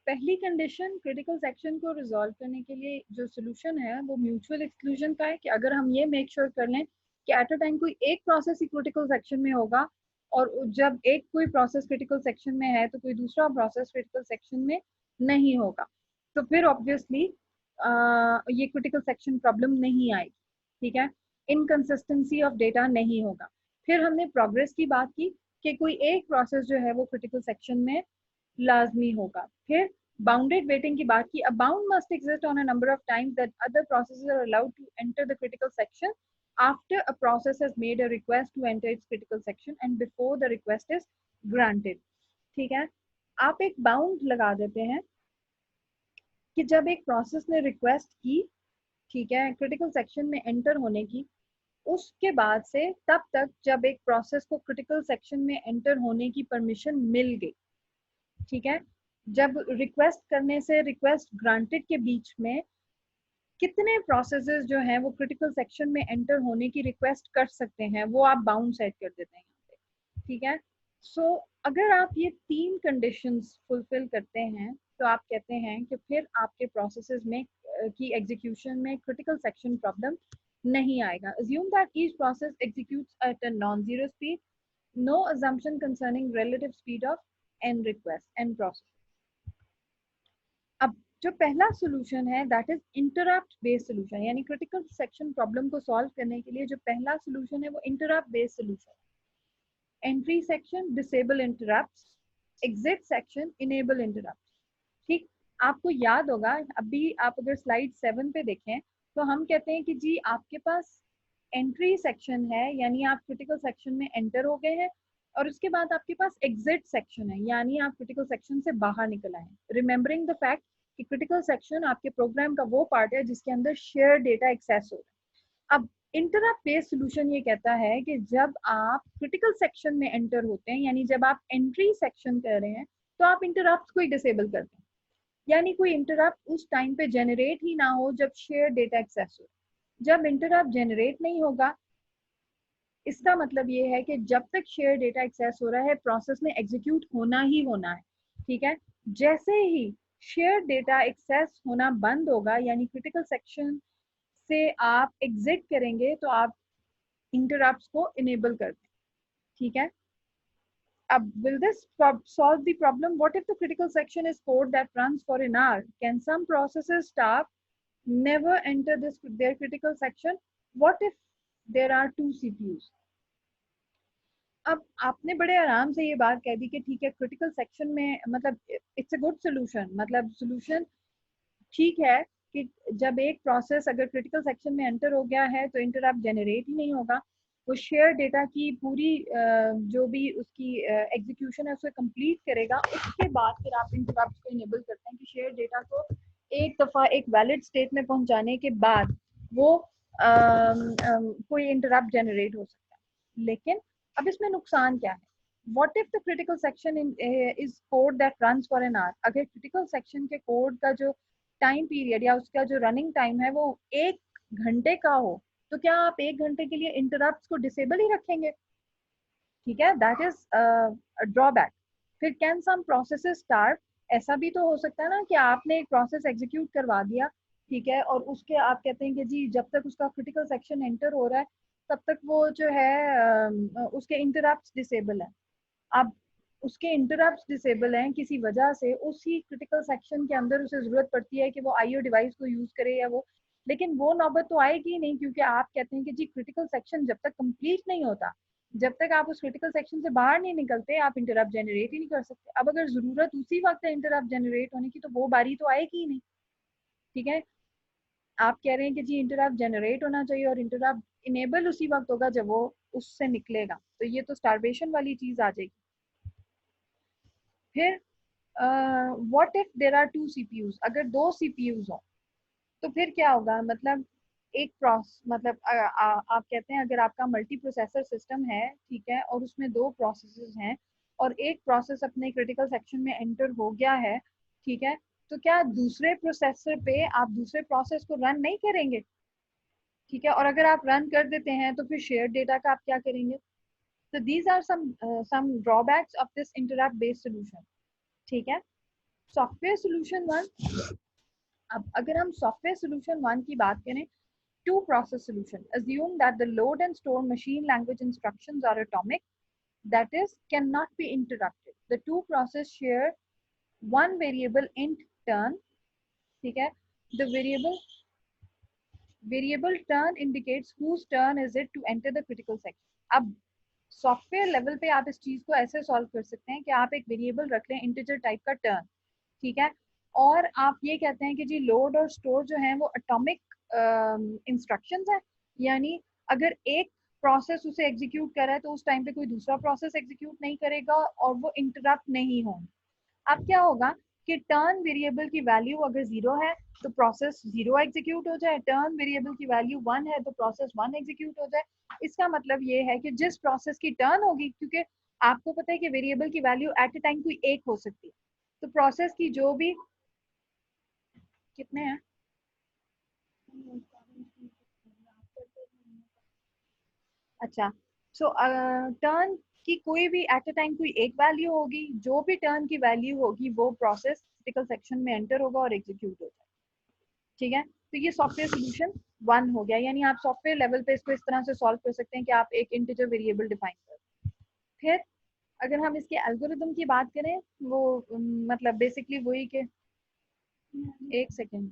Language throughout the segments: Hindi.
पहली कंडीशन क्रिटिकल सेक्शन को रिजॉल्व करने के लिए जो सोल्यूशन है वो म्यूचुअल एक्सक्लूजन का है कि अगर हम ये मेक श्योर कर लें कि एट अ टाइम कोई एक प्रोसेस ही क्रिटिकल सेक्शन में होगा और जब एक कोई प्रोसेस क्रिटिकल सेक्शन में है तो कोई दूसरा प्रोसेस क्रिटिकल सेक्शन में नहीं होगा, तो फिर ऑब्वियसली ये क्रिटिकल सेक्शन प्रॉब्लम नहीं आएगी। ठीक है, इनकंसिस्टेंसी ऑफ डेटा नहीं होगा। फिर हमने प्रोग्रेस की बात की कि कोई एक प्रोसेस जो है वो क्रिटिकल सेक्शन में लाजमी होगा। फिर बाउंडेड वेटिंग की बात की, a bound must exist on a number of times that other processes are allowed to enter the critical section after a process has made a request to enter its critical section and before the request is granted। ठीक है, आप एक बाउंड लगा देते हैं कि जब एक प्रोसेस ने रिक्वेस्ट की, ठीक है, क्रिटिकल सेक्शन में एंटर होने की, उसके बाद से तब तक जब एक प्रोसेस को क्रिटिकल सेक्शन में एंटर होने की परमिशन मिल गई। ठीक है, जब रिक्वेस्ट करने से रिक्वेस्ट ग्रांटेड के बीच में कितने प्रोसेसेस जो हैं वो क्रिटिकल सेक्शन में एंटर होने की रिक्वेस्ट कर सकते हैं, वो आप बाउंड सेट कर देते हैं यहाँ पे। ठीक है, सो अगर आप ये 3 कंडीशंस फुलफिल करते हैं तो आप कहते हैं कि फिर आपके प्रोसेसेस में की एग्जीक्यूशन में क्रिटिकल सेक्शन प्रॉब्लम नहीं आएगा। assume that each process executes at a non-zero speed, no assumption concerning relative speed of n request n process। अब जो पहला सोल्यूशन है that is interrupt based solution, यानी क्रिटिकल सेक्शन प्रॉब्लम को सॉल्व करने के लिए जो पहला सोल्यूशन है वो इंटरप्ट बेस्ड सोल्यूशन है। Entry section disable interrupts, exit section enable interrupts. ठीक, आपको याद होगा अभी आप अगर स्लाइड 7 पे देखें तो हम कहते हैं कि जी आपके पास एंट्री सेक्शन है, यानी आप क्रिटिकल सेक्शन में एंटर हो गए हैं, और उसके बाद आपके पास एग्जिट सेक्शन है, यानी आप क्रिटिकल सेक्शन से बाहर निकल आए हैं। रिमेंबरिंग द फैक्ट कि क्रिटिकल सेक्शन आपके प्रोग्राम का वो पार्ट है जिसके अंदर शेयर डेटा एक्सेस हो रहा है। अब इंटरप्ट बेस्ड सोल्यूशन ये कहता है कि जब आप क्रिटिकल सेक्शन में एंटर होते हैं, यानी जब आप एंट्री सेक्शन कर रहे हैं, तो आप इंटरप्ट को ही डिसेबल कर दें, यानी कोई इंटरप्ट उस टाइम पे जनरेट ही ना हो जब शेयर डेटा एक्सेस हो। जब इंटरप्ट जनरेट नहीं होगा, इसका मतलब ये है कि जब तक शेयर डेटा एक्सेस हो रहा है प्रोसेस में एग्जीक्यूट होना ही होना है। ठीक है, जैसे ही शेयर डेटा एक्सेस होना बंद होगा, यानी क्रिटिकल सेक्शन से आप एग्जिट करेंगे, तो आप इंटरप्ट्स को इनेबल कर दें। ठीक है, अब will this solve the problem? What if the critical section is code that runs for an hour? Can some processes staff never enter their critical section? What if there are 2 CPUs? अब आपने बड़े आराम से ये बात कह दी कि ठीक है क्रिटिकल सेक्शन में, मतलब इट्स अ गुड सोल्यूशन, मतलब सोल्यूशन ठीक है कि जब एक प्रोसेस अगर क्रिटिकल सेक्शन में एंटर हो गया है तो इंटरप्ट जनरेट ही नहीं होगा, वो शेयर डेटा की पूरी जो भी उसकी एग्जीक्यूशन है उसे कंप्लीट करेगा। उसके बाद फिर आप इंटरप्ट को इनेबल करते हैं कि शेयर डेटा को एक दफ़ा एक वैलिड स्टेट में पहुंचाने के बाद वो कोई इंटरप्ट जनरेट हो सकता है। लेकिन अब इसमें नुकसान क्या है? What if the critical section is code that runs for an hour? अगर critical section के कोड का जो टाइम पीरियड या उसका जो रनिंग टाइम है वो 1 घंटे का हो, तो क्या आप 1 घंटे के लिए इंटरप्ट्स को डिसेबल ही रखेंगे? ठीक है, दैट इज ड्रॉबैक। फिर कैन सम प्रोसेसेस स्टार्ट, ऐसा भी तो हो सकता है ना कि आपने एक प्रोसेस एग्जीक्यूट करवा दिया, ठीक है, और उसके आप कहते हैं कि जी जब तक उसका क्रिटिकल सेक्शन एंटर हो रहा है तब तक वो जो है उसके इंटरप्ट्स डिसेबल है। अब उसके इंटरप्ट्स डिसेबल हैं किसी वजह से, उसी क्रिटिकल सेक्शन के अंदर उसे जरूरत पड़ती है कि वो आईओ डिवाइस को यूज करे या वो, लेकिन वो नौबत तो आएगी नहीं क्योंकि आप कहते हैं कि जी क्रिटिकल सेक्शन जब तक कंप्लीट नहीं होता, जब तक आप उस क्रिटिकल सेक्शन से बाहर नहीं निकलते, आप इंटरप्ट जनरेट ही नहीं कर सकते। अब अगर जरूरत उसी वक्त है इंटरप्ट जनरेट होने की तो वो बारी तो आएगी ही नहीं। ठीक है, आप कह रहे हैं कि जी इंटरप्ट जनरेट होना चाहिए और इंटरप्ट इनेबल उसी वक्त होगा जब वो उससे निकलेगा, तो ये तो स्टारवेशन वाली चीज आ जाएगी। फिर what if there are 2 CPUs, अगर 2 सीपीयूज हो तो फिर क्या होगा? मतलब एक मतलब आप कहते हैं अगर आपका मल्टी प्रोसेसर सिस्टम है, ठीक है, और उसमें 2 प्रोसेसेस हैं और एक प्रोसेस अपने क्रिटिकल सेक्शन में एंटर हो गया है, ठीक है, तो क्या दूसरे प्रोसेसर पे आप दूसरे प्रोसेस को रन नहीं करेंगे? ठीक है, और अगर आप रन कर देते हैं तो फिर शेयर डेटा का आप क्या करेंगे? तो these are some drawbacks of this interrupt based solution. ठीक है, सॉफ्टवेयर सोल्यूशन वन, अब अगर हम सॉफ्टवेयर सोल्यूशन वन की बात करें, two process solution, assume that the load and store machine language instructions are atomic, that is cannot be interrupted. The two process share one variable int turn, ठीक है, the variable turn indicates whose turn is it to enter the critical section. अब सॉफ्टवेयर लेवल पे आप इस चीज को ऐसे सॉल्व कर सकते हैं कि आप एक वेरिएबल रख लें इंटीजर टाइप का टर्न, ठीक है, और आप ये कहते हैं कि जी लोड और स्टोर जो है वो एटॉमिक इंस्ट्रक्शंस है, यानी अगर एक प्रोसेस उसे एग्जीक्यूट कर रहा है तो उस टाइम पे कोई दूसरा प्रोसेस एग्जीक्यूट नहीं करेगा और वो इंटरप्ट नहीं होंगे। अब क्या होगा कि टर्न वेरिएबल की वैल्यू अगर 0 है तो प्रोसेस 0 एग्जीक्यूट हो जाए, टर्न वेरिएबल की वैल्यू 1 है तो प्रोसेस 1 एग्जीक्यूट हो जाए। इसका मतलब ये है कि जिस प्रोसेस की टर्न होगी, क्योंकि आपको पता है कि वेरिएबल की वैल्यू एट ए टाइम कोई एक हो सकती है, तो प्रोसेस की जो भी कितने हैं, अच्छा, सो टर्न की कोई भी एट अ टाइम कोई एक वैल्यू होगी, जो भी टर्न की वैल्यू होगी वो प्रोसेस क्रिटिकल सेक्शन में एंटर होगा और एग्जीक्यूट हो जाएगा, ठीक है। तो ये सॉफ्टवेयर सोल्यूशन वन हो गया, यानी आप सॉफ्टवेयर लेवल पे इसको इस तरह से सॉल्व कर सकते हैं कि आप एक इंटीजर वेरिएबल डिफाइन कर। फिर अगर हम इसके एल्गोरिदम की बात करें, वो मतलब बेसिकली वही के, एक सेकेंड,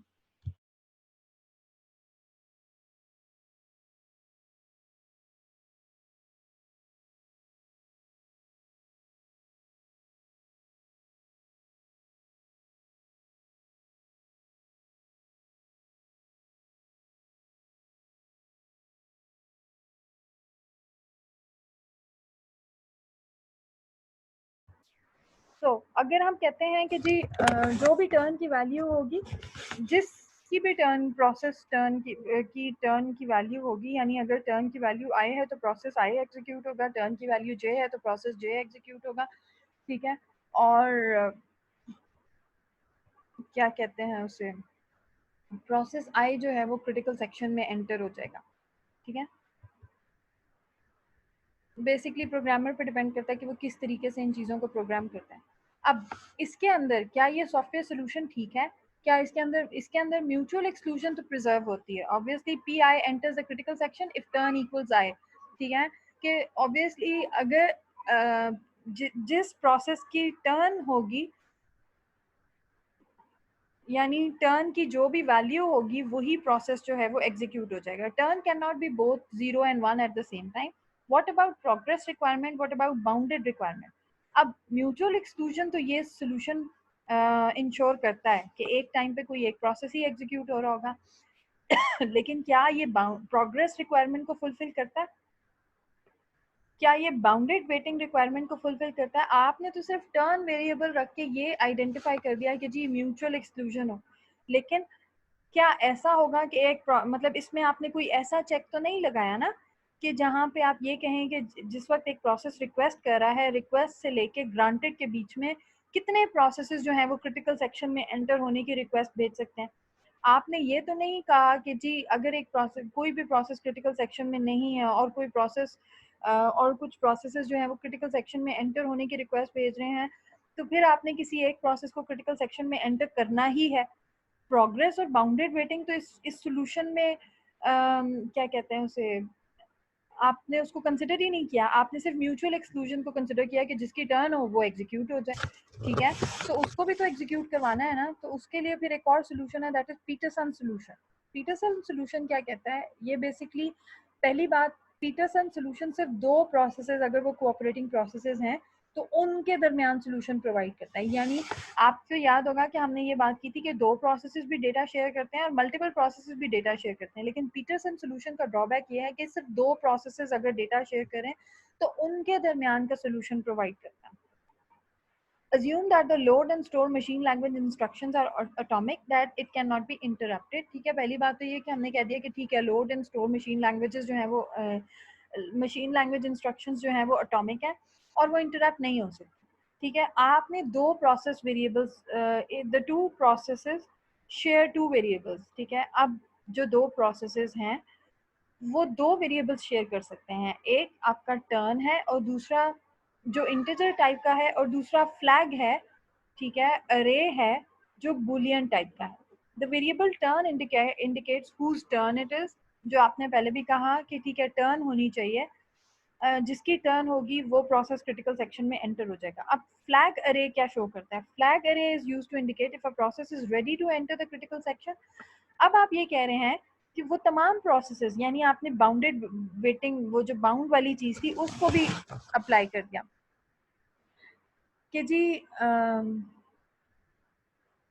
तो अगर हम कहते हैं कि जी जो भी टर्न की वैल्यू होगी, जिसकी भी टर्न प्रोसेस टर्न की टर्न की वैल्यू होगी, यानी अगर टर्न की वैल्यू आई है तो प्रोसेस आई एग्जीक्यूट होगा, टर्न की वैल्यू जे है तो प्रोसेस जे एग्जीक्यूट होगा, ठीक है। और क्या कहते हैं उसे, प्रोसेस आई जो है वो क्रिटिकल सेक्शन में एंटर हो जाएगा, ठीक है। बेसिकली प्रोग्रामर पे डिपेंड करता है कि वो किस तरीके से इन चीज़ों को प्रोग्राम करते हैं। अब इसके अंदर क्या ये सॉफ्टवेयर सोल्यूशन ठीक है, क्या इसके अंदर म्यूचुअल एक्सक्लूजन तो प्रिजर्व होती है, obviously P I enters the critical section if turn equals I, ठीक है, कि ऑब्वियसली अगर जिस प्रोसेस की टर्न होगी, यानी टर्न की जो भी वैल्यू होगी वही प्रोसेस जो है वो एग्जीक्यूट हो जाएगा। Turn can not be both 0 and 1 at the same time. What about progress requirement, what about bounded requirement? अब म्यूचुअल एक्सक्लूजन तो ये सोल्यूशन इंश्योर करता है कि एक टाइम पे कोई एक प्रोसेस ही एग्जीक्यूट हो रहा होगा लेकिन क्या ये प्रोग्रेस रिक्वायरमेंट को फुलफिल करता है? क्या ये बाउंडेड वेटिंग रिक्वायरमेंट को फुलफिल करता है? आपने तो सिर्फ टर्न वेरिएबल रख के ये आइडेंटिफाई कर दिया कि जी म्यूचुअल एक्सक्लूजन हो, लेकिन क्या ऐसा होगा कि एक मतलब इसमें आपने कोई ऐसा चेक तो नहीं लगाया ना कि जहाँ पे आप ये कहें कि जिस वक्त एक प्रोसेस रिक्वेस्ट कर रहा है, रिक्वेस्ट से लेके ग्रांटेड के बीच में कितने प्रोसेसेस जो हैं वो क्रिटिकल सेक्शन में एंटर होने की रिक्वेस्ट भेज सकते हैं? आपने ये तो नहीं कहा कि जी अगर एक प्रोसेस, कोई भी प्रोसेस क्रिटिकल सेक्शन में नहीं है और कोई प्रोसेस और कुछ प्रोसेसेस जो है वो क्रिटिकल सेक्शन में एंटर होने की रिक्वेस्ट भेज रहे हैं, तो फिर आपने किसी एक प्रोसेस को क्रिटिकल सेक्शन में एंटर करना ही है। प्रोग्रेस और बाउंडेड वेटिंग तो इस सोल्यूशन में क्या कहते हैं उसे, आपने उसको कंसिडर ही नहीं किया, आपने सिर्फ म्यूचुअल एक्सक्लूजन को कंसिडर किया कि जिसकी टर्न हो वो एग्जीक्यूट हो जाए, ठीक है। तो उसको भी तो एग्जीक्यूट करवाना है ना, तो उसके लिए फिर एक और सोल्यूशन है, that is Peterson solution. Peterson solution क्या कहता है, ये बेसिकली पहली बात, पीटरसन सोल्यूशन सिर्फ दो प्रोसेसेस अगर वो कोऑपरेटिंग प्रोसेसेस हैं तो उनके दरमियान सोल्यूशन प्रोवाइड करता है। यानी आपको याद होगा कि हमने ये बात की थी कि दो प्रोसेसेस भी डेटा शेयर करते हैं और मल्टीपल प्रोसेसेस भी डेटा शेयर करते हैं, लेकिन पीटरसन सोल्यूशन का ड्रॉबैक ये है कि सिर्फ दो प्रोसेसेस अगर डेटा शेयर करें तो उनके दरमियान का सोल्यूशन प्रोवाइड करता है। Assume that the load and store machine language instructions are atomic, that it cannot be interrupted, ठीक है। पहली बात तो ये कि हमने कह दिया कि ठीक है load and store machine languages जो है वो मशीन लैंग्वेज इंस्ट्रक्शंस जो है वो एटॉमिक है और वो इंटरप्ट नहीं हो सकती, ठीक है। आपने दो process variables, the two processes share two variables, ठीक है। अब जो दो प्रोसेसेस हैं वो दो वेरिएबल्स शेयर कर सकते हैं, एक आपका टर्न है और दूसरा जो इंटीजर टाइप का है और दूसरा फ्लैग है, ठीक है, अरे है जो बुलियन टाइप का है। The variable turn indicates whose turn it is, जो आपने पहले भी कहा कि ठीक है टर्न होनी चाहिए, जिसकी टर्न होगी वो प्रोसेस क्रिटिकल सेक्शन में एंटर हो जाएगा। अब फ्लैग अरे क्या शो करता है? Flag array is used to indicate if a process is ready to enter the critical section. अब आप ये कह रहे हैं कि वो तमाम प्रोसेसेस, यानी आपने बाउंडेड वेटिंग, वो जो बाउंड वाली चीज थी उसको भी अप्लाई कर दिया कि जी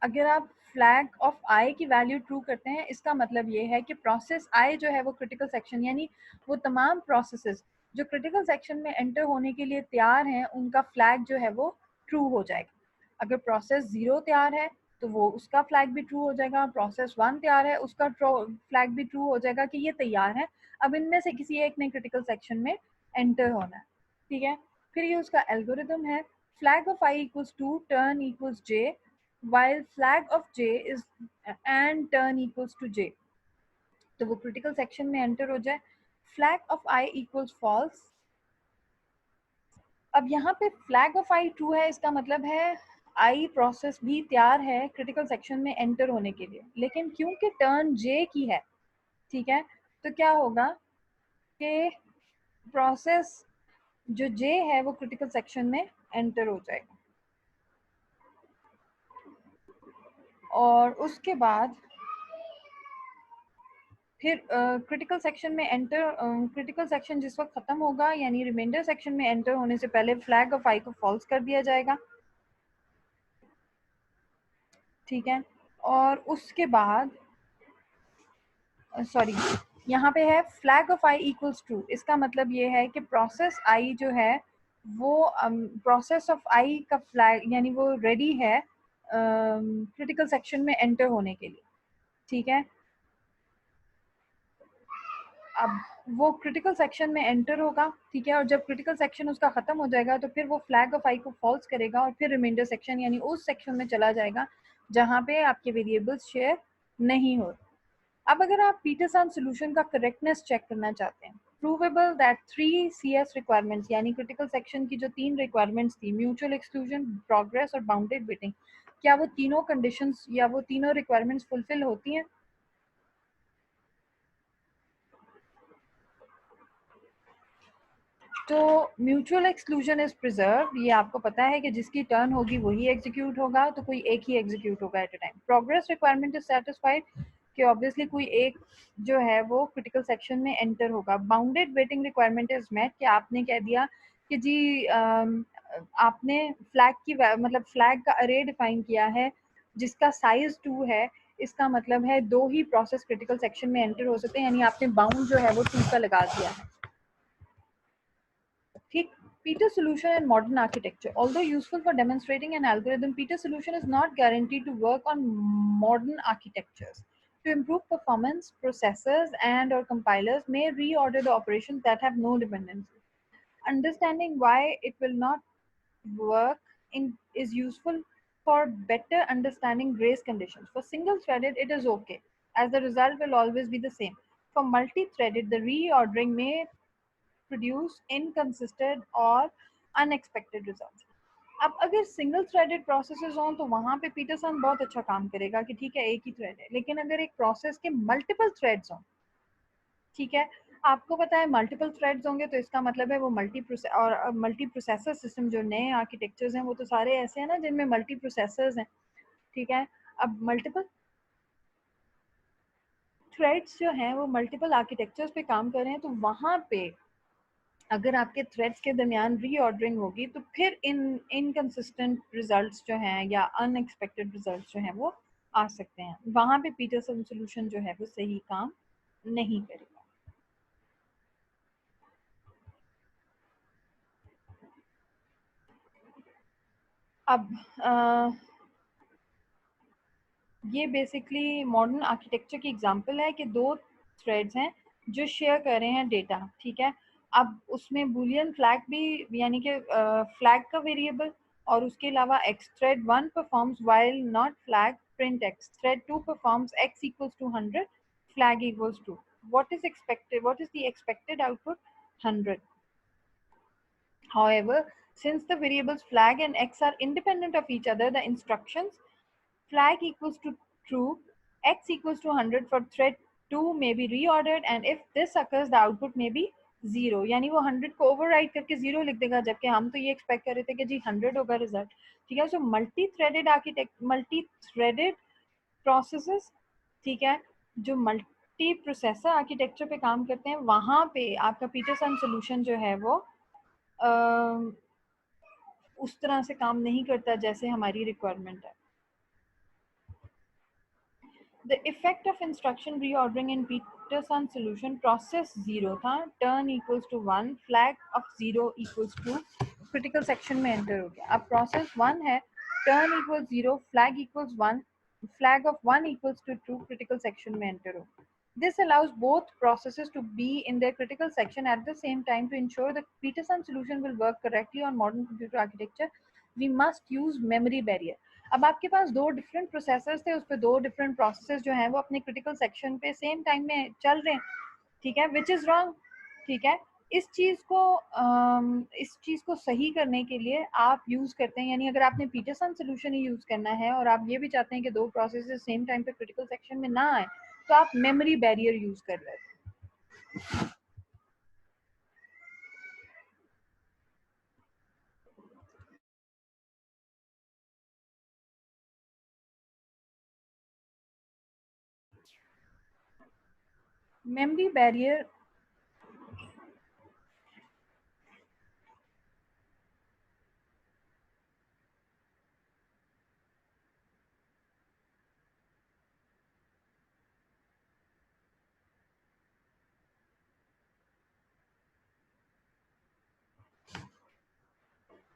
अगर आप फ्लैग ऑफ आई की वैल्यू ट्रू करते हैं, इसका मतलब ये है कि प्रोसेस आई जो है वो क्रिटिकल सेक्शन, यानी वो तमाम प्रोसेसेस जो क्रिटिकल सेक्शन में एंटर होने के लिए तैयार हैं, उनका फ्लैग जो है वो ट्रू हो जाएगा। अगर प्रोसेस 0 तैयार है तो वो उसका फ्लैग भी ट्रू हो जाएगा, प्रोसेस 1 तैयार है उसका फ्लैग भी ट्रू हो जाएगा कि ये तैयार है, अब इनमें से किसी एक ने क्रिटिकल सेक्शन में एंटर होना है। ठीक है, फिर ये उसका एल्गोरिदम है। Flag of i equals to turn equals j, while flag of j is and turn equals to j, तो वो क्रिटिकल सेक्शन में एंटर हो जाए। Flag of i equals false. अब यहाँ पे फ्लैग ऑफ i ट्रू है, इसका मतलब है i प्रोसेस भी तैयार है क्रिटिकल सेक्शन में एंटर होने के लिए, लेकिन क्योंकि टर्न j की है, ठीक है, तो क्या होगा कि प्रोसेस जो j है वो क्रिटिकल सेक्शन में एंटर हो जाएगा। और उसके बाद फिर क्रिटिकल सेक्शन में एंटर, क्रिटिकल सेक्शन जिस वक्त खत्म होगा, यानी रिमाइंडर सेक्शन में एंटर होने से पहले फ्लैग ऑफ आई को फॉल्स कर दिया जाएगा। ठीक है, और उसके बाद सॉरी, यहाँ पे है flag of i equals true, इसका मतलब ये है कि प्रोसेस आई जो है वो प्रोसेस ऑफ आई का फ्लैग, यानी वो रेडी है क्रिटिकल सेक्शन में एंटर होने के लिए। ठीक है, अब वो क्रिटिकल सेक्शन में एंटर होगा, ठीक है, और जब क्रिटिकल सेक्शन उसका खत्म हो जाएगा तो फिर वो फ्लैग ऑफ आई को फॉल्स करेगा और फिर रिमाइंडर सेक्शन यानी उस सेक्शन में चला जाएगा जहां पे आपके वेरिएबल्स शेयर नहीं हो। अब अगर आप पीटरसन सॉल्यूशन का करेक्टनेस चेक करना चाहते हैं, प्रूवेबल दैट 3 CS रिक्वायरमेंट्स, यानी क्रिटिकल सेक्शन की जो 3 रिक्वायरमेंट्स थी, म्यूचुअल एक्सक्लूजन, प्रोग्रेस और बाउंडेड वेटिंग, क्या वो तीनों कंडीशंस या वो तीनों रिक्वायरमेंट्स फुलफिल होती हैं? तो म्यूचुअल एक्सक्लूजन इज प्रिजर्व, ये आपको पता है कि जिसकी टर्न होगी वही एग्जीक्यूट होगा, तो कोई एक ही एग्जीक्यूट होगा at a time. Progress requirement is satisfied, कि ऑब्वियसली कोई एक जो है वो क्रिटिकल सेक्शन में एंटर होगा। Bounded waiting requirement is met, कि आपने कह दिया कि जी आपने फ्लैग की मतलब फ्लैग का अरे डिफाइन किया है जिसका साइज 2 है, इसका मतलब है 2 ही प्रोसेस क्रिटिकल सेक्शन में एंटर हो सकते हैं, यानी आपने बाउंड जो है वो 2 का लगा दिया है। ठीक, Peter's solution in modern architecture. Although useful for demonstrating an algorithm, Peter's solution is not guaranteed to work on modern architectures. To improve performance, processors and or compilers may reorder the operations that have no dependency. Understanding why it will not work is useful for better understanding race conditions. For single-threaded, it is okay, as the result will always be the same. For multi-threaded, the reordering may produce inconsistent और unexpected results. अब अगर सिंगल थ्रेडेड प्रोसेसेस हों तो वहां पे पीटरसन बहुत अच्छा काम करेगा कि ठीक है एक ही थ्रेड है, लेकिन अगर एक प्रोसेस के मल्टीपल थ्रेड्स हों, ठीक है, आपको पता है मल्टीपल थ्रेड्स होंगे तो इसका मतलब है वो मल्टी प्रोसेसर सिस्टम, जो नए आर्किटेक्चर्स हैं वो तो सारे ऐसे हैं ना जिनमें मल्टी प्रोसेसर्स हैं। ठीक है, अब मल्टीपल थ्रेड्स जो हैं वो मल्टीपल आर्किटेक्चर्स पे काम कर रहे हैं, तो वहां पे अगर आपके थ्रेड्स के दरमियान रीऑर्डरिंग होगी तो फिर इनकंसिस्टेंट रिजल्ट्स जो हैं या अनएक्सपेक्टेड रिजल्ट्स जो हैं वो आ सकते हैं। वहां पे पीटरसन सॉल्यूशन जो है वो सही काम नहीं करेगा। अब ये बेसिकली मॉडर्न आर्किटेक्चर की एग्जांपल है कि 2 थ्रेड्स हैं जो शेयर कर रहे हैं डेटा। ठीक है, अब उसमें बूलियन फ्लैग भी, यानी कि फ्लैग का वेरिएबल, और उसके अलावा x thread 1 performs while not flag print x, thread 2 performs x equals to 100 flag equals to, what is the expected output 100। However, Since the variables flag and x are independent of each other, the instructions flag equals to true, x equals to 100 for thread 2 may be reordered, and if this occurs, the output may be 0. यानी वो 100 को ओवरराइड करके 0 लिख देगा, जबकि हम तो ये एक्सपेक्ट कर रहे थे कि जी 100 होगा रिजल्ट. ठीक है. सो मल्टी थ्रेडेड प्रोसेसेस, ठीक है, जो मल्टी प्रोसेसर आर्किटेक्चर पे काम करते हैं, वहां पे आपका पीटरसन सोल्यूशन जो है वो उस तरह से काम नहीं करता जैसे हमारी रिक्वायरमेंट है. The effect of instruction reordering in Peterson solution, process 0 था, turn equals to 1, flag of 0 equals to critical section में enter हो गया. अब process 1 है, turn equals 0, flag equals 1, flag of 1 equals to true, critical section में enter हो. This allows both processes to be in their critical section at the same time. To ensure the Peterson solution will work correctly on modern computer architecture, we must use memory barrier. अब आपके पास दो डिफरेंट प्रोसेसर्स थे, उस पर दो डिफरेंट प्रोसेसर्स जो हैं वो अपने क्रिटिकल सेक्शन पे सेम टाइम में चल रहे हैं. ठीक है, विच इज रॉन्ग. ठीक है, इस चीज को सही करने के लिए आप यूज करते हैं, यानी अगर आपने पीटरसन सोल्यूशन ही यूज करना है और आप ये भी चाहते हैं कि दो प्रोसेसर सेम टाइम पे क्रिटिकल सेक्शन में ना आए, तो आप मेमोरी बैरियर यूज कर रहे हैं. मेमोरी बैरियर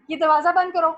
ये दरवाजा बंद करो.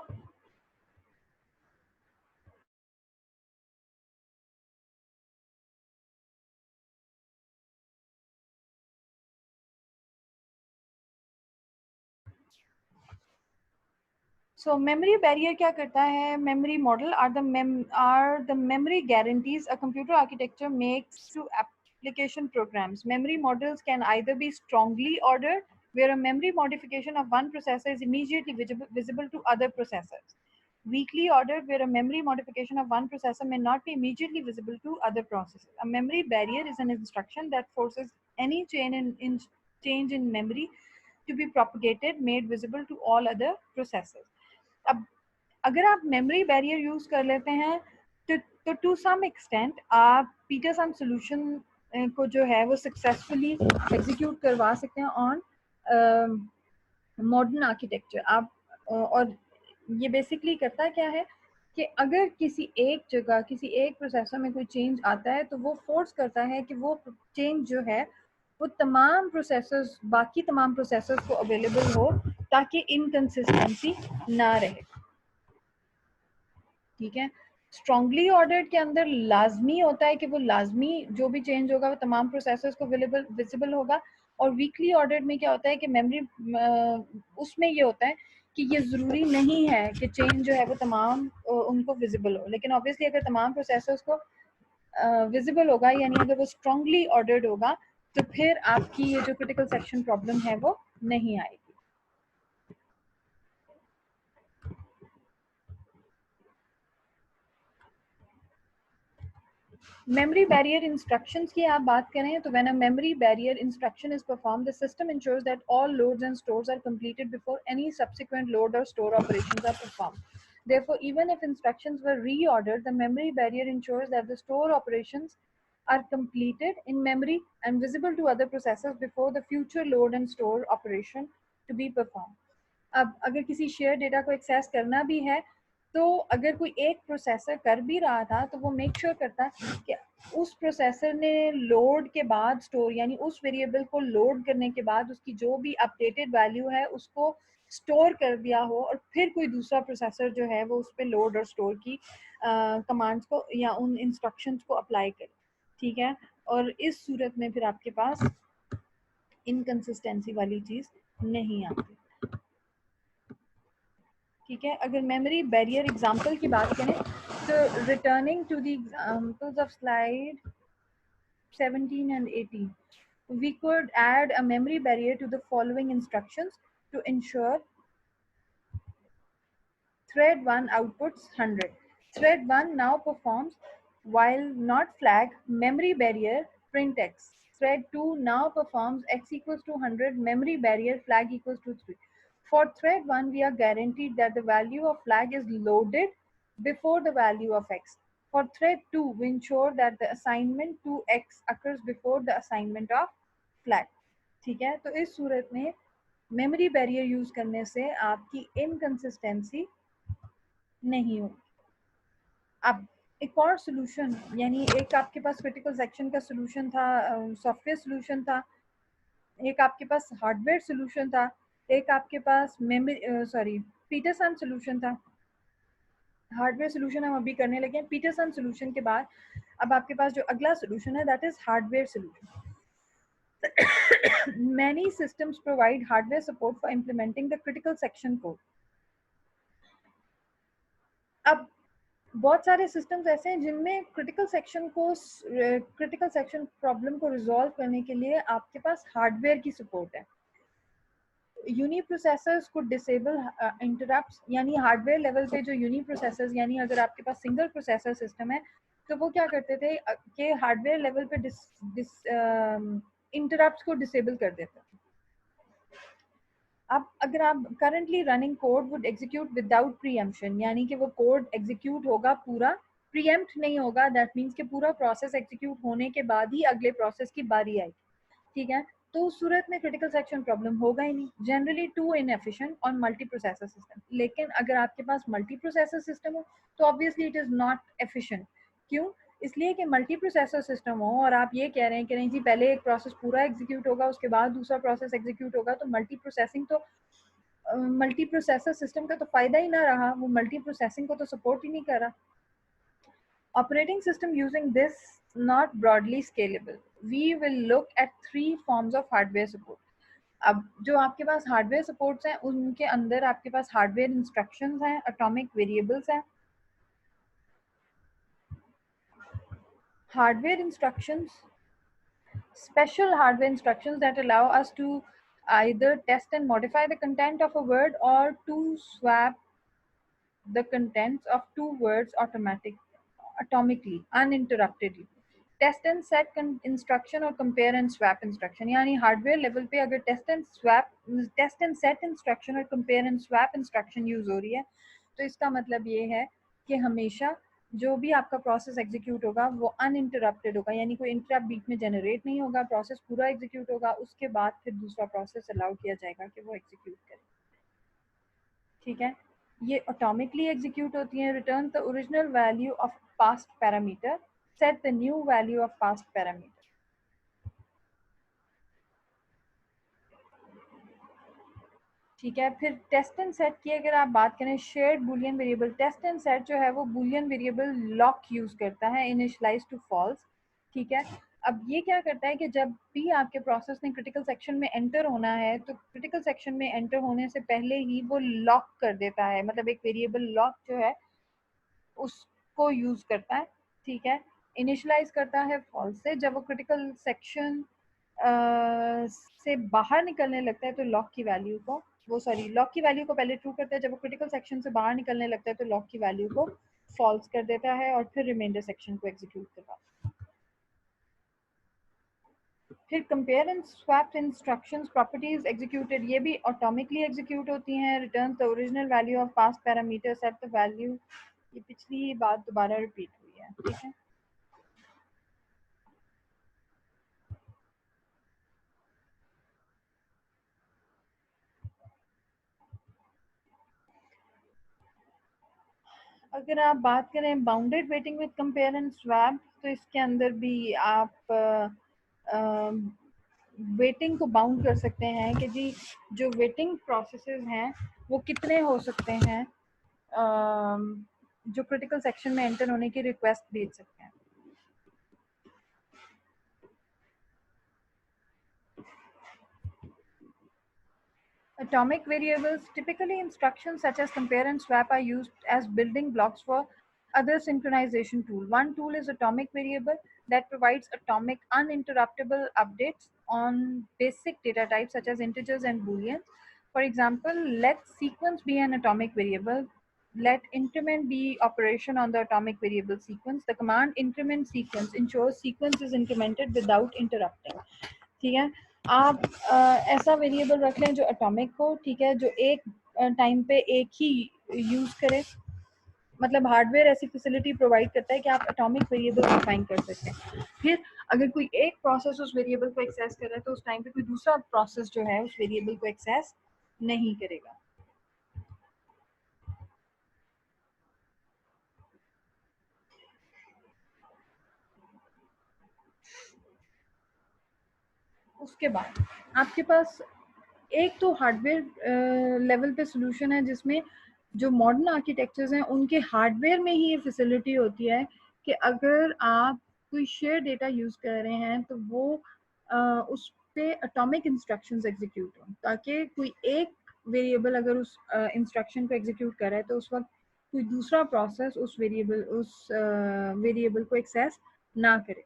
So memory barrier क्या करता है? Memory model are the memory guarantees a computer architecture makes to application programs. Memory models can either be strongly ordered, where a memory modification of one processor is immediately visible to other processors. Weakly ordered, where a memory modification of one processor may not be immediately visible to other processors. A memory barrier is an instruction that forces any change in memory to be propagated, made visible to all other processors. अब अगर आप मेमोरी बैरियर यूज कर लेते हैं तो टू सम एक्सटेंट आप पीटरसन सोल्यूशन को जो है वो सक्सेसफुली एग्जीक्यूट करवा सकते हैं ऑन मॉडर्न आर्किटेक्चर. आप और ये बेसिकली करता क्या है कि अगर किसी एक जगह किसी एक प्रोसेसर में कोई चेंज आता है तो वो फोर्स करता है कि वो चेंज जो है वो तमाम प्रोसेसर्स बाकी तमाम प्रोसेसर्स को अवेलेबल हो, ताकि इनकंसिस्टेंसी ना रहे. ठीक है, स्ट्रांगली ऑर्डर्ड के अंदर लाजमी होता है कि वो लाजमी जो भी चेंज होगा वो तमाम प्रोसेसर्स को विजिबल होगा. और वीकली ऑर्डर्ड में क्या होता है कि मेमोरी उसमें ये होता है कि ये ज़रूरी नहीं है कि चेंज जो है वो तमाम उनको विजिबल हो, लेकिन ऑब्वियसली अगर तमाम प्रोसेसर्स को विजिबल होगा, यानी अगर वो स्ट्रांगली ऑर्डर्ड होगा, तो फिर आपकी ये जो क्रिटिकल सेक्शन प्रॉब्लम है वो नहीं आएगी. Memory barrier instructions की आप बात करें तो when a memory barrier instruction is performed, the system ensures that all loads and stores are completed before any subsequent load or store operations are performed. Therefore, even if instructions were reordered, the memory barrier ensures that the store operations are completed in memory and visible to other processors before the future load and store operation to be performed. अब अगर किसी शेयर डेटा को एक्सेस करना भी है तो अगर कोई एक प्रोसेसर कर भी रहा था तो वो मेक श्योर करता है कि उस प्रोसेसर ने लोड के बाद स्टोर, यानी उस वेरिएबल को लोड करने के बाद उसकी जो भी अपडेटेड वैल्यू है उसको स्टोर कर दिया हो, और फिर कोई दूसरा प्रोसेसर जो है वो उस पर लोड और स्टोर की कमांड्स को या उन इंस्ट्रक्शंस को अप्लाई करे. ठीक है, और इस सूरत में फिर आपके पास इनकंसिस्टेंसी वाली चीज नहीं आती. ठीक है, अगर मेमोरी बैरियर एग्जांपल की बात करें तो returning to the examples of slide 17 and 18, we could add a memory barrier to the following instructions to ensure Thread 1 outputs 100. Thread 1 now performs while not flag memory barrier print x. Thread 2 now performs x equals to 100 memory barrier flag equals to 3. For thread 1, we are guaranteed that the value of flag is loaded before the value of x. For thread 2, we ensure that the assignment to x occurs before the assignment of flag. ठीक है, तो इस सूरत में मेमोरी बैरियर यूज करने से आपकी इनकंसिस्टेंसी नहीं होगी. अब एक और सोल्यूशन, यानी एक आपके पास क्रिटिकल सेक्शन का सोल्यूशन था, सॉफ्टवेयर सोल्यूशन था, एक आपके पास हार्डवेयर सोल्यूशन था, एक आपके पास पीटरसन सोल्यूशन था. हार्डवेयर सोल्यूशन हम अभी करने लगे हैं. पीटरसन सोल्यूशन के बाद अब आपके पास जो अगला सोल्यूशन है that is hardware solution. Many systems provide hardware support for implementing the critical section code. अब बहुत सारे सिस्टम्स ऐसे हैं जिनमें क्रिटिकल सेक्शन प्रॉब्लम को रिजॉल्व करने के लिए आपके पास हार्डवेयर की सपोर्ट है. यूनिप्रोसेसर्स को डिसेबल इंटरप्ट्स, यानी हार्डवेयर लेवल पे जो यूनिप्रोसेसर्स, यानी अगर आपके पास सिंगल प्रोसेसर सिस्टम है तो वो क्या करते थे कि हार्डवेयर लेवल पे इंटरप्ट्स को डिसेबल कर देते. अब अगर आप currently running code would execute without preemption, यानी कि वो कोड एग्जीक्यूट होगा पूरा, प्रीएम्प्ट नहीं होगा. दैट मीन्स कि पूरा प्रोसेस एग्जीक्यूट होने के बाद ही अगले प्रोसेस की बारी आएगी. ठीक है, तो उस सूरत में क्रिटिकल सेक्शन प्रॉब्लम होगा ही नहीं. Generally too inefficient on multiprocessor system. लेकिन अगर आपके पास मल्टी प्रोसेसर सिस्टम हो तो obviously it is not efficient. क्यों? इसलिए कि मल्टी प्रोसेसर सिस्टम हो और आप ये कह रहे हैं कि नहीं जी पहले एक प्रोसेस पूरा एग्जीक्यूट होगा उसके बाद दूसरा प्रोसेस एग्जीक्यूट होगा, तो मल्टी प्रोसेसिंग तो मल्टी प्रोसेसर सिस्टम का तो फायदा ही ना रहा. वो मल्टी प्रोसेसिंग को तो सपोर्ट ही नहीं कर रहा. Operating system using this not broadly scalable. We will look at 3 forms of hardware support. अब जो आपके पास हार्डवेयर सपोर्ट्स हैं उनके अंदर आपके पास हार्डवेयर इंस्ट्रक्शंस हैं, एटॉमिक वेरिएबल्स हैं. Hardware instructions, special hardware instructions that allow us to either test and modify the content of a word or to swap the contents of 2 words atomically, uninterruptedly. Test and set instruction और कंपेयर एंड स्वैप इंस्ट्रक्शन, यानी हार्डवेयर लेवल पे अगर टेस्ट एंड सेट इंस्ट्रक्शन और compare and swap instruction use हो रही है तो इसका मतलब ये है कि हमेशा जो भी आपका प्रोसेस एग्जीक्यूट होगा वो अनइंटरप्टेड होगा, यानी कोई इंटरप्ट बीच में जनरेट नहीं होगा. प्रोसेस पूरा एग्जीक्यूट होगा, उसके बाद फिर दूसरा प्रोसेस अलाउ किया जाएगा कि वो एग्जीक्यूट करे. ठीक है, ये ऑटोमेटिकली एग्जीक्यूट होती हैं. Return the original value of past parameter, set the new value of past parameter. ठीक है, फिर टेस्ट एंड सेट की अगर आप बात करें, shared boolean variable. Test and set जो है वो बूलियन वेरिएबल लॉक यूज करता है, इनिशियलाइज टू फॉल्स. ठीक है, अब ये क्या करता है कि जब भी आपके प्रोसेस ने क्रिटिकल सेक्शन में एंटर होना है तो क्रिटिकल सेक्शन में एंटर होने से पहले ही वो लॉक कर देता है, मतलब एक वेरिएबल लॉक जो है उसको यूज करता है. ठीक है, इनिशियलाइज करता है फॉल्स से. जब वो क्रिटिकल सेक्शन से बाहर निकलने लगता है तो लॉक की वैल्यू को पहले ट्रू करता है. जब वो क्रिटिकल सेक्शन से बाहर निकलने लगता है तो लॉक की वैल्यू को फॉल्स कर देता है और फिर रिमाइंडर सेक्शन को एग्जीक्यूट करता है. फिर compare and swap instructions properties executed, ये भी ऑटोमेटिकली एग्जीक्यूट होती हैं. Return the original value of past parameter, set the value. ये पिछली बात दोबारा रिपीट हुई है. ठीक है, अगर आप बात करें bounded waiting with compare and swap तो इसके अंदर भी आप वेटिंग को बाउंड कर सकते हैं कि जी जो वेटिंग प्रोसेसेस हैं वो कितने हो सकते हैं जो क्रिटिकल सेक्शन में एंटर होने की रिक्वेस्ट भेज सकते हैं. Atomic variables, typically instructions such as compare and swap are used as building blocks for other synchronization tool. One tool is atomic variable that provides atomic uninterruptible updates on basic data types such as integers and booleans. For example, let sequence be an atomic variable let increment be operation on the atomic variable sequence. The command increment sequence ensures sequence is incremented without interrupting. ठीक है, आप ऐसा वेरिएबल रख लें जो एटॉमिक हो, ठीक है, जो एक टाइम पे एक ही यूज करे, मतलब हार्डवेयर ऐसी फैसिलिटी प्रोवाइड करता है कि आप एटॉमिक वेरिएबल डिफाइन कर सकते हैं। फिर अगर कोई एक प्रोसेस उस वेरिएबल को एक्सेस कर रहा है तो उस टाइम पे कोई दूसरा प्रोसेस जो है उस वेरिएबल को एक्सेस नहीं करेगा। उसके बाद आपके पास एक तो हार्डवेयर लेवल पे सोल्यूशन है जिसमें जो मॉडर्न आर्किटेक्चर्स हैं उनके हार्डवेयर में ही ये फैसिलिटी होती है कि अगर आप कोई शेयर डेटा यूज कर रहे हैं तो वो उस पे एटॉमिक इंस्ट्रक्शंस एग्जीक्यूट हो, ताकि कोई एक वेरिएबल अगर उस इंस्ट्रक्शन को एग्जीक्यूट कर रहा है तो उस वक्त कोई दूसरा प्रोसेस उस वेरिएबल को एक्सेस ना करे।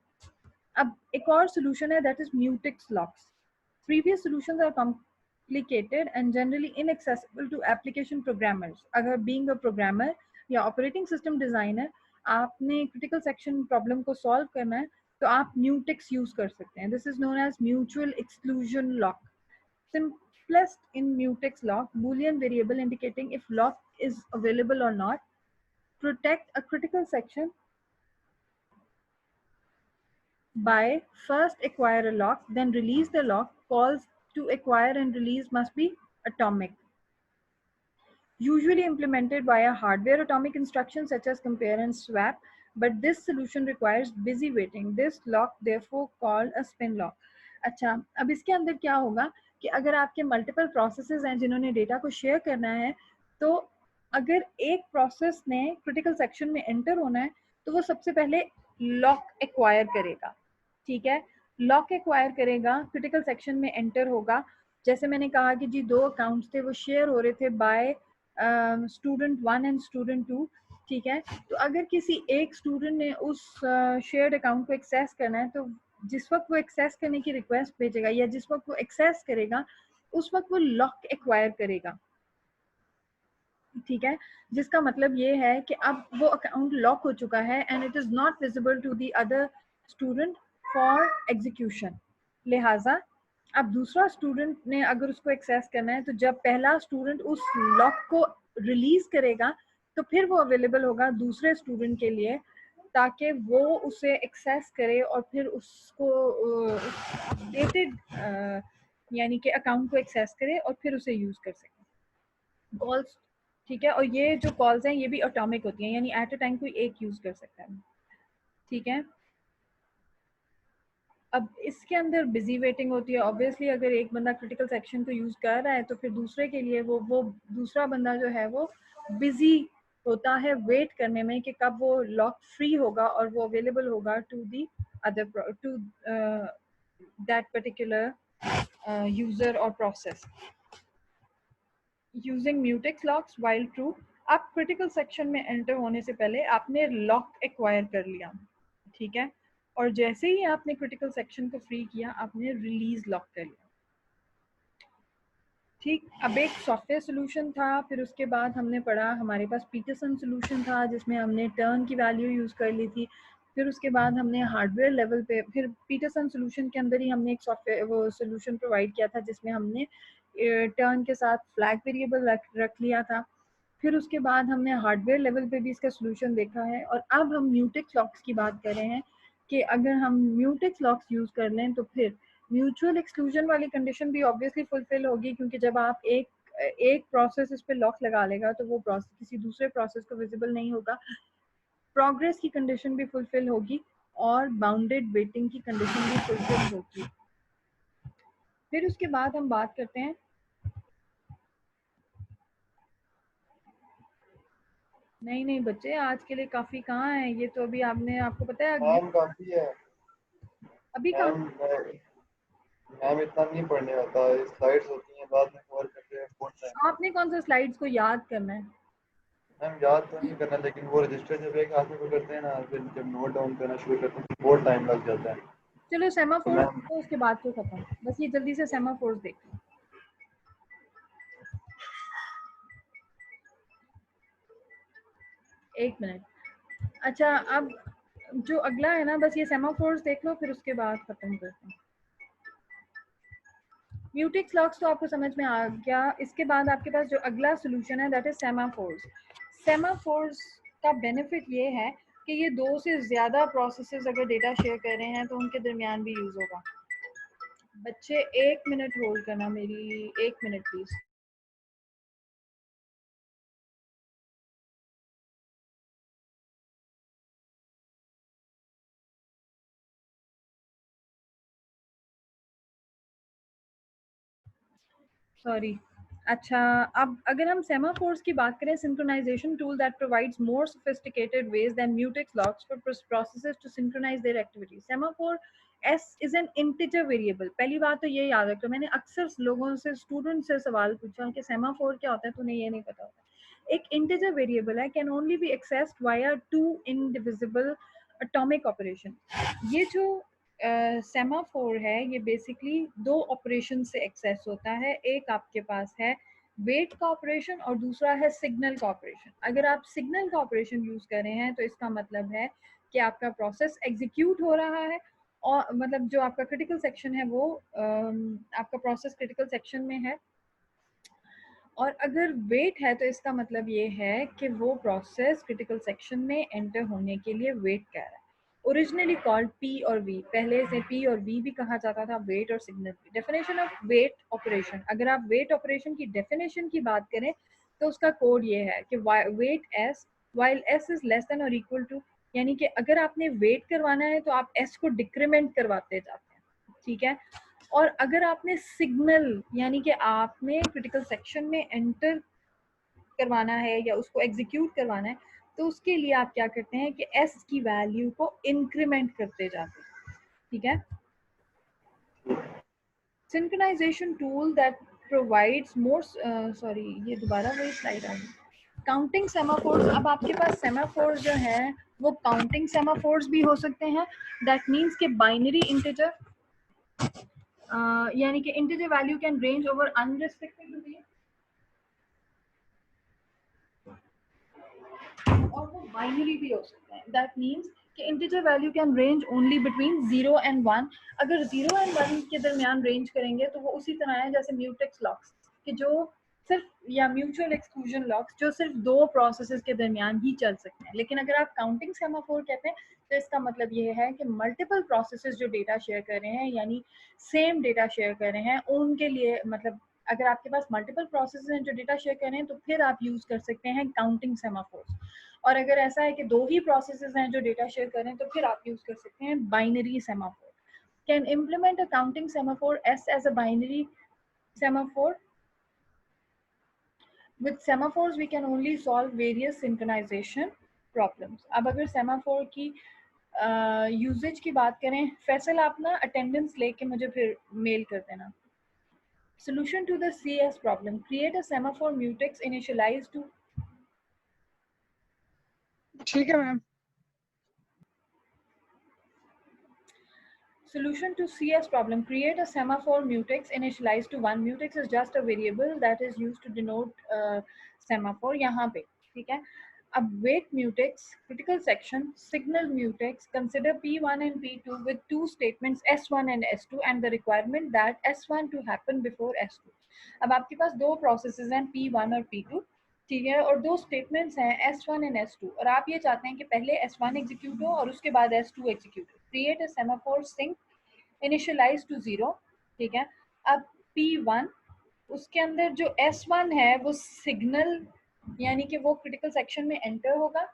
अब एक और सोल्यूशन है that is mutex locks. Previous solutions are complicated and generally inaccessible to application programmers. अगर being a programmer या operating system designer आपने critical section problem को solve करना है तो आप mutex use कर सकते हैं। This is known as mutual exclusion lock. Simplest in mutex lock, boolean variable indicating if lock is available or not, protect a critical section by first acquire a lock, then release the lock. Calls to acquire and release must be atomic. Usually implemented via hardware atomic instructions such as compare and swap, but this solution requires busy waiting. This lock therefore called a spin lock. अच्छा, अब इसके अंदर क्या होगा कि अगर आपके मल्टीपल प्रोसेसेस हैं जिन्होंने डेटा को शेयर करना है, तो अगर एक प्रोसेस ने क्रिटिकल सेक्शन में एंटर होना है तो वो सबसे पहले लॉक एक्वायर करेगा। ठीक है, लॉक एक्वायर करेगा, क्रिटिकल सेक्शन में एंटर होगा। जैसे मैंने कहा कि जी 2 अकाउंट्स थे वो शेयर हो रहे थे बाय स्टूडेंट 1 एंड स्टूडेंट 2। ठीक है, तो अगर किसी एक स्टूडेंट ने उस शेयर्ड अकाउंट को एक्सेस करना है तो जिस वक्त वो एक्सेस करने की रिक्वेस्ट भेजेगा या जिस वक्त वो एक्सेस करेगा उस वक्त वो लॉक एक्वायर करेगा। ठीक है, जिसका मतलब ये है कि अब वो अकाउंट लॉक हो चुका है and it is not visible to the other student for execution. लिहाजा अब दूसरा स्टूडेंट ने अगर उसको एक्सेस करना है तो जब पहला स्टूडेंट उस लॉक को रिलीज करेगा तो फिर वो अवेलेबल होगा दूसरे स्टूडेंट के लिए ताकि वो उसे एक्सेस करे और फिर उसको अपडेटेड यानी कि अकाउंट को एक्सेस करे और फिर उसे यूज कर सके। कॉल्स, ठीक है, और ये जो कॉल्स हैं ये भी एटॉमिक होती हैं, यानी एट अ टाइम कोई एक यूज कर सकता है। ठीक है, अब इसके अंदर बिजी वेटिंग होती है। ऑब्वियसली अगर एक बंदा क्रिटिकल सेक्शन को यूज कर रहा है तो फिर दूसरे के लिए वो दूसरा बंदा जो है वो बिजी होता है वेट करने में कि कब वो लॉक फ्री होगा और वो अवेलेबल होगा to the other to that particular user और process. Using mutex locks while true, आप क्रिटिकल सेक्शन में एंटर होने से पहले आपने लॉक एक्वायर कर लिया। ठीक है, और जैसे ही आपने क्रिटिकल सेक्शन को फ्री किया आपने रिलीज लॉक कर लिया। ठीक, अब एक सॉफ्टवेयर सोल्यूशन था, फिर उसके बाद हमने पढ़ा हमारे पास पीटरसन सोल्यूशन था जिसमें हमने टर्न की वैल्यू यूज़ कर ली थी। फिर उसके बाद हमने हार्डवेयर लेवल पे फिर पीटरसन सोल्यूशन के अंदर ही हमने एक सॉफ्टवेयर वो सोल्यूशन प्रोवाइड किया था जिसमें हमने टर्न के साथ फ्लैग वेरिएबल रख लिया था। फिर उसके बाद हमने हार्डवेयर लेवल पे भी इसका सोल्यूशन देखा है और अब हम म्यूटेक्स लॉक्स की बात कर रहे हैं कि अगर हम म्यूटेक्स लॉक्स यूज़ कर लें तो फिर म्यूचुअल एक्सक्लूजन वाली कंडीशन भी ऑब्वियसली फुलफिल होगी, क्योंकि जब आप एक प्रोसेस इस पे लॉक लगा लेगा तो वो प्रोसेस किसी दूसरे प्रोसेस को विजिबल नहीं होगा। प्रोग्रेस की कंडीशन भी फुलफिल होगी और बाउंडेड वेटिंग की कंडीशन भी फुलफिल होगी। फिर उसके बाद हम बात करते हैं नहीं बच्चे आज के लिए काफी कहाँ है, ये तो अभी आपने आपको पता है मैम काफी है अभी मैम। कहाँ मैम इतना नहीं पढ़ने आता, स्लाइड्स होती हैं बाद में कवर करते हैं, बहुत टाइम आपने कौन सा स्लाइड्स को याद करना है। मैम याद तो नहीं करना, लेकिन वो रजिस्टर जब एक हाथ में पकड़ते हैं ना, फिर जब नोट डाउन करना शुरू करते हैं तो बहुत टाइम लग जाता है। चलो तो सेमाफोर्स मैम तो उसके बाद तो खत्म, बस ये जल्दी से सेमाफोर्स देखो। एक मिनट। अच्छा, अब जो अगला है ना, बस ये सेमाफोर्स देख लो, फिर उसके बाद खत्म करते हैं। म्यूटेक्स लॉक्स तो आपको समझ में आ गया। इसके बाद आपके पास जो अगला सोल्यूशन है दैट इज सेमाफोर्स। सेमाफोर्स का बेनिफिट ये है कि ये दो से ज्यादा प्रोसेसेस अगर डेटा शेयर कर रहे हैं तो उनके दरमियान भी यूज होगा। बच्चे एक मिनट होल्ड करना, मेरी एक मिनट प्लीज। सॉरी। अच्छा, अब अगर हम सेमाफोर्स की बात करें, synchronisation tool that provides more sophisticated ways than mutex locks for processes to synchronise their activities. Semaphore S is an integer variable. पहली बात तो ये याद रखो, मैंने अक्सर लोगों से, स्टूडेंट से सवाल पूछा कि सेमाफोर क्या होता है, तो उन्हें ये नहीं पता होता। एक इंटीजर वेरिएबल है, can only be accessed via two indivisible atomic operation. ये जो सेमाफोर है ये बेसिकली दो ऑपरेशन से एक्सेस होता है। एक आपके पास है वेट का ऑपरेशन और दूसरा है सिग्नल का ऑपरेशन। अगर आप सिग्नल का ऑपरेशन यूज कर रहे हैं तो इसका मतलब है कि आपका प्रोसेस एग्जीक्यूट हो रहा है, और मतलब जो आपका क्रिटिकल सेक्शन है वो आपका प्रोसेस क्रिटिकल सेक्शन में है। और अगर वेट है तो इसका मतलब ये है कि वो प्रोसेस क्रिटिकल सेक्शन में एंटर होने के लिए वेट कर रहा है। ओरिजिनली कॉल्ड पी और वी, पहले इसे पी और वी भी कहा जाता था, वेट और सिग्नल की। डेफिनेशन ऑफ वेट ऑपरेशन, अगर आप वेट ऑपरेशन की डेफिनेशन की बात करें तो उसका कोड ये है कि wait S while S is less than और इक्वल टू, यानी कि अगर आपने वेट करवाना है तो आप एस को डिक्रीमेंट करवाते जाते हैं, ठीक है। और अगर आपने सिग्नल, यानी कि आपने क्रिटिकल सेक्शन में एंटर करवाना है या उसको एग्जीक्यूट करवाना है, तो उसके लिए आप क्या करते हैं कि एस की वैल्यू को इंक्रीमेंट करते जाते हैं, ठीक है। Synchronisation tool that provides more, sorry ये दोबारा वही स्लाइड आ गई। Counting semaphores. अब आपके पास सेमाफोर्स जो है वो काउंटिंग सेमाफोर्स भी हो सकते हैं। दैट मीन्स के बाइनरी इंटीजर, यानी कि integer value can range over unrestricted domain, और वो बाइनरी भी हो सकते हैं। दैट मीन्स कि integer value can range only between 0 and 1। अगर 0 एंड 1 के दरमियान रेंज करेंगे तो वो उसी तरह है जैसे म्यूटेक्स लॉक्स कि जो सिर्फ, या म्यूचुअल एक्सक्लूजन लॉक्स जो सिर्फ दो प्रोसेसेस के दरमियान ही चल सकते हैं। लेकिन अगर आप काउंटिंग सेमाफोर कहते हैं तो इसका मतलब ये है कि मल्टीपल प्रोसेसेस जो डेटा शेयर कर रहे हैं, यानी सेम डेटा शेयर कर रहे हैं, उनके लिए, मतलब अगर आपके पास मल्टीपल प्रोसेसेस हैं जो डेटा शेयर कर रहे हैं तो फिर आप यूज कर सकते हैं काउंटिंग सेमाफोर्स। और अगर ऐसा है कि दो ही प्रोसेसेस हैं जो डेटा शेयर कर रहे हैं तो फिर आप यूज कर सकते हैं binary semaphore. Can implement a counting semaphore S as a binary semaphore. With semaphores we can only solve various synchronization problems. अब अगर semaphore की यूजेज की बात करें, फैसल आप ना अटेंडेंस लेके मुझे फिर मेल कर देना। Solution to the CS problem: create a semaphore mutex initialized to, ठीक है ma'am. Solution to CS problem: create a semaphore mutex initialized to 1. Mutex is just a variable that is used to denote semaphore. यहाँ पे ठीक है। अब wait mutex, critical section, signal mutex, consider P1 and P2 with two statements S1 and S2 and the requirement that S1 to happen before S2. अब आपके पास दो processes हैं P1 और P2, ठीक है, और दो स्टेटमेंट्स हैं S1 एंड S2, और आप ये चाहते हैं कि पहले S1 एग्जीक्यूट हो और उसके बाद S2 एग्जीक्यूट हो। Create a semaphore sync initialise to 0, ठीक है। अब P1, उसके अंदर जो S1 है वो सिग्नल, यानी कि वो क्रिटिकल सेक्शन में एंटर होगा,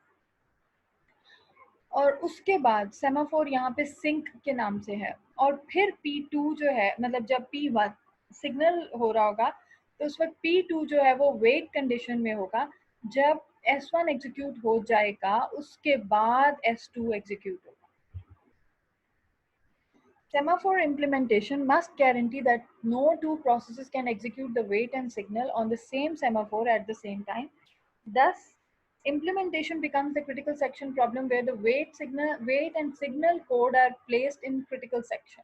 और उसके बाद सेमाफोर यहाँ पे सिंक के नाम से है। और फिर P2 जो है, मतलब जब P1 सिग्नल हो रहा होगा तो उस वक्त P2 जो है वो वेट कंडीशन में होगा। जब S1 एग्जीक्यूट हो जाएगा उसके बाद S2 एग्जीक्यूट होगा। Semaphore implementation must guarantee that no two processes can execute the wait and signal on the same semaphore at the same time. Thus, implementation becomes the critical section problem where the wait and signal code are placed in critical section.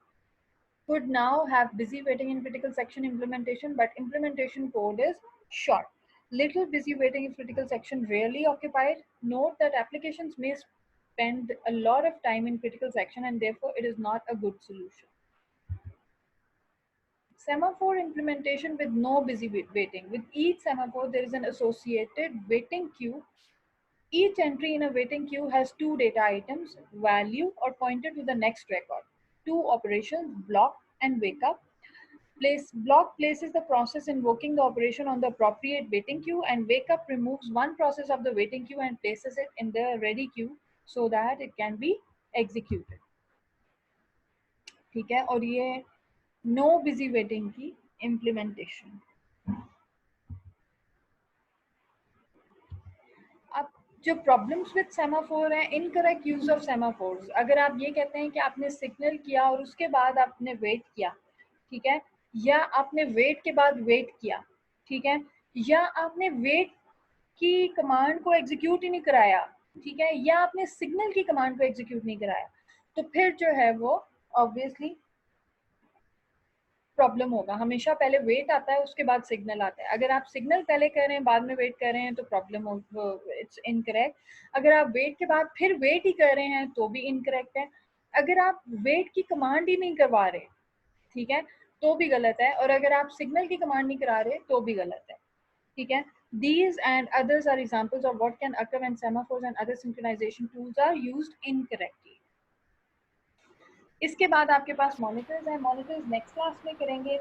Could now have busy waiting in critical section implementation, but implementation code is short. Little busy waiting if critical section rarely occupied. Note that applications may spend a lot of time in critical section and therefore it is not a good solution. Semaphore implementation with no busy waiting. With each semaphore, there is an associated waiting queue. Each entry in a waiting queue has two data items, value or pointer to the next record. Two operations, block and wake up. Block places the process invoking the operation on the appropriate waiting queue, and wake up removes one process of the waiting queue and places it in the ready queue so that it can be executed. ठीक है, और ये नो बिजी वेटिंग की इम्प्लीमेंटेशन. अब जो प्रॉब्लम्स विद सेमाफोर है, इनकरेक्ट यूज ऑफ सेमाफोर्स. अगर आप ये कहते हैं कि आपने सिग्नल किया और उसके बाद आपने वेट किया, ठीक है, या आपने वेट के बाद वेट किया, ठीक है, या आपने वेट की कमांड को एग्जीक्यूट ही नहीं कराया, ठीक है, या आपने सिग्नल की कमांड को एग्जीक्यूट नहीं कराया, तो फिर जो है वो ऑब्वियसली प्रॉब्लम होगा. हमेशा पहले वेट आता है, उसके बाद सिग्नल आता है. अगर आप सिग्नल पहले कर रहे हैं बाद में वेट कर रहे हैं तो प्रॉब्लम, इट्स इनकरेक्ट. अगर आप वेट के बाद फिर वेट ही कर रहे हैं तो भी इनकरेक्ट है. अगर आप वेट की कमांड ही नहीं करवा रहे, ठीक है, तो भी गलत है. और अगर आप सिग्नल की कमांड नहीं करा रहे तो भी गलत है. ठीक है. These and others are examples of what can occur when semaphores and other synchronization tools are used incorrectly. इसके बाद आपके पास मॉनिटर्स हैं. मॉनिटर्स नेक्स्ट क्लास में करेंगे.